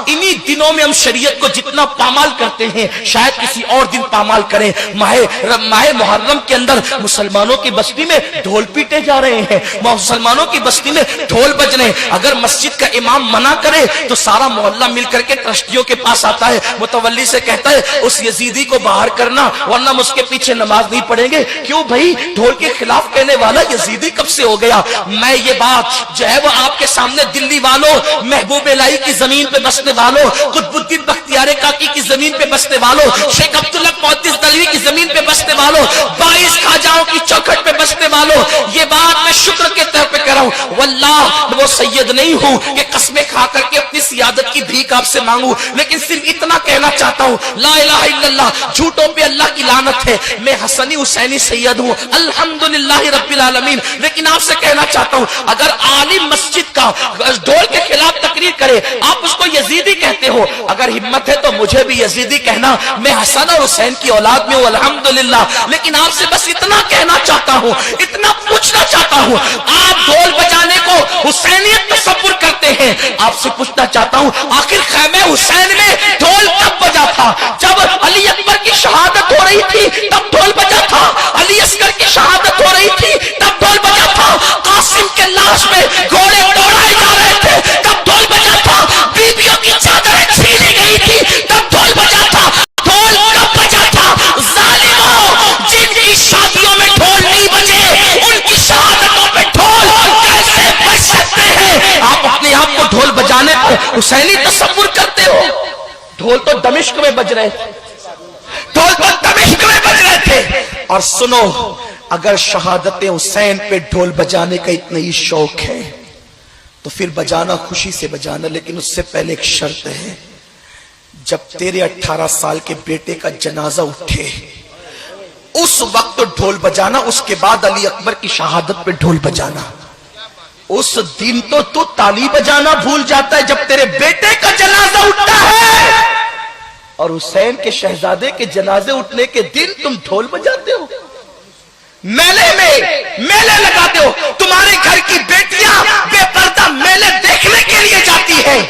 انہی دنوں میں ہم شریعت کو جتنا پامال کرتے ہیں شاید کسی اور دن پامال کریں. ماہ محرم کے اندر مسلمانوں کی بستی میں ڈھول پیٹے جا رہے ہیں, مسلمانوں کی بستی میں ڈھول بج رہے ہیں. اگر مسجد کا امام منع کرے تو سارا محلہ مل کر کے ٹرسٹیوں کے پاس آتا ہے, متولی سے کہتا ہے اس یزیدی کو باہر کرنا ورنہ ہم اس کے پیچھے نماز نہیں پڑھیں گے. کیوں بھائی, ڈھول کے خلاف کہنے والا یزیدی کب سے ہو گیا؟ میں یہ بات جو ہے وہ آپ کے سامنے دلی والوں, محبوب الہی کی زمین پہ بسنے والوں, قطب الدین بختیار کاکی کی زمین پہ بسنے والوں, شیخ عبداللہ محدث دہلوی کی زمین پہ بسنے والوں, 22 خواجاؤں کی چوکھٹ پہ بسنے والوں, یہ بات میں شکر کے طور پہ کہہ رہا ہوں. واللہ وہ سید نہیں ہوں کہ قسمیں کھا کر کے اپنی سیادت کی بھیک آپ سے مانگوں, لیکن صرف اتنا کہنا چاہتا ہوں, لا الہ الا اللہ, جھوٹوں پہ اللہ کی لعنت ہے. میں حسنی حسینی سید ہوں الحمدللہ رب العالمین, لیکن آپ سے کہنا چاہتا ہوں اگر عالم مسجد کا ڈھول کے خلاف تقریر کرے آپ اس کو یزیدی کہتے ہو, اگر ہمت ہے تو مجھے بھی یزیدی کہنا, میں حسن اور حسین کی اولاد میں ہوں الحمدللہ. لیکن آپ سے بس اتنا کہنا چاہتا ہوں, اتنا پوچھنا چاہتا ہوں, آپ ڈھول بجانے کو حسینیت تصور کرتے ہیں, آپ سے پوچھنا چاہتا ہوں آخر خیمہ حسین میں ڈھول کب بجا تھا؟ جب علی اکبر کی شہادت ہو رہی تھی تب ڈھول بجا تھا, علی اصغر کی شہادت ہو رہی تھی تب ڈھول بجا تھا, قاسم کے لاش میں گھوڑے دوڑائے جا رہے تھے تب ڈھول بجا تھا, بیویوں کی چادریں چھینی گئی تھی تب ڈھول بجا تھا. ڈھول کب بجا تھا؟ ظالموں, جن کی شادیوں میں ڈھول نہیں بجے ان کی شہادتوں پہ ڈھول کیسے بج سکتے ہیں؟ آپ اپنے آپ کو ڈھول بجانے کو حسینی تصور کرتے ہو. ڈھول تو دمشق میں بج رہے تھے, ڈھول تو دمشق میں بج رہے تھے. اور سنو, اگر شہادت حسین پہ ڈھول بجانے کا اتنا ہی شوق ہے تو پھر بجانا خوشی سے بجانا, لیکن اس سے پہلے ایک شرط ہے, جب تیرے 18 سال کے بیٹے کا جنازہ اٹھے اس وقت ڈھول بجانا, اس کے بعد علی اکبر کی شہادت پہ ڈھول بجانا. اس دن تو تالی بجانا بھول جاتا ہے جب تیرے بیٹے کا جنازہ اٹھتا ہے, اور حسین کے شہزادے کے جنازے اٹھنے کے دن تم ڈھول بجاتے ہو, میلے لگاتے ہو. تمہارے گھر کی بیٹیاں بے پردہ میلے دیکھنے کے لیے جاتی ہیں.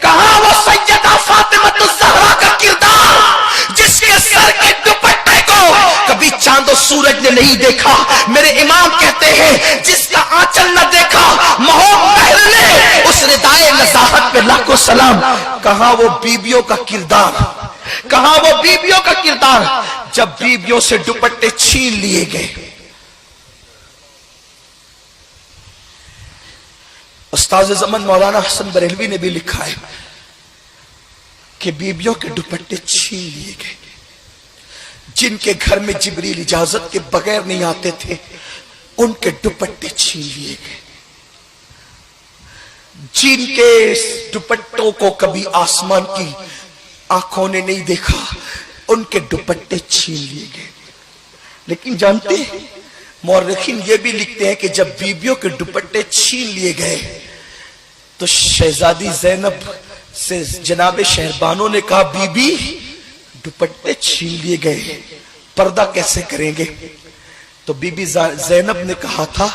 کہاں وہ سیدہ فاطمہ الزہرا کا کردار جس کے سر کے دوپٹے کو کبھی چاند و سورج نے نہیں دیکھا؟ میرے امام کہتے ہیں جس کا آنچل نہ دیکھا محب مہر نے, اس ردائے نزاہت پہ لاکھوں سلام. کہاں وہ بیبیوں کا کردار, کہاں وہ بیبیوں کا کردار جب بیبیوں سے دوپٹے چھین لیے گئے. استاد زمان مولانا حسن بریلوی نے بھی لکھا ہے کہ بیبیوں کے دوپٹے چھین لیے گئے. جن کے گھر میں جبریل اجازت کے بغیر نہیں آتے تھے ان کے دوپٹے چھین لیے گئے. جن کے دوپٹوں کو کبھی آسمان کی آنکھوں نے نہیں دیکھا ان کے دوپٹے چھین لیے گئے. لیکن جانتے ہیں مورخین یہ بھی لکھتے ہیں کہ جب بیبیوں کے دوپٹے چھین لیے گئے تو شہزادی زینب سے جناب شہربانوں نے کہا بی بی دوپٹے چھین لیے گئے, پردہ کیسے کریں گے؟ تو بی بی زینب نے کہا تھا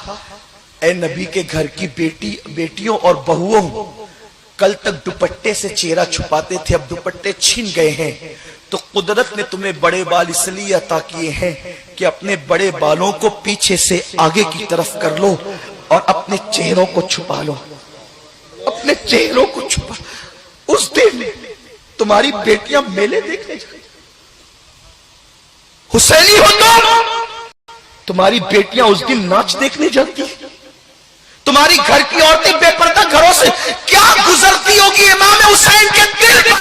اے نبی کے گھر کی بیٹیوں اور بہوؤں, کل تک دوپٹے سے چہرہ چھپاتے تھے, اب دوپٹے چھین گئے ہیں تو قدرت نے تمہیں بڑے بال اس لیے عطا کیے ہیں کہ اپنے بڑے بالوں کو پیچھے سے آگے کی طرف کر لو اور اپنے چہروں کو چھپا لو, اپنے چہروں کو چھپا. اس دن تمہاری بیٹیاں میلے دیکھنے جائیں, حسینی ہو تو تمہاری بیٹیاں اس دن ناچ دیکھنے جاتی, تمہاری گھر کی عورتیں بے پردہ گھروں سے کیا گزرتی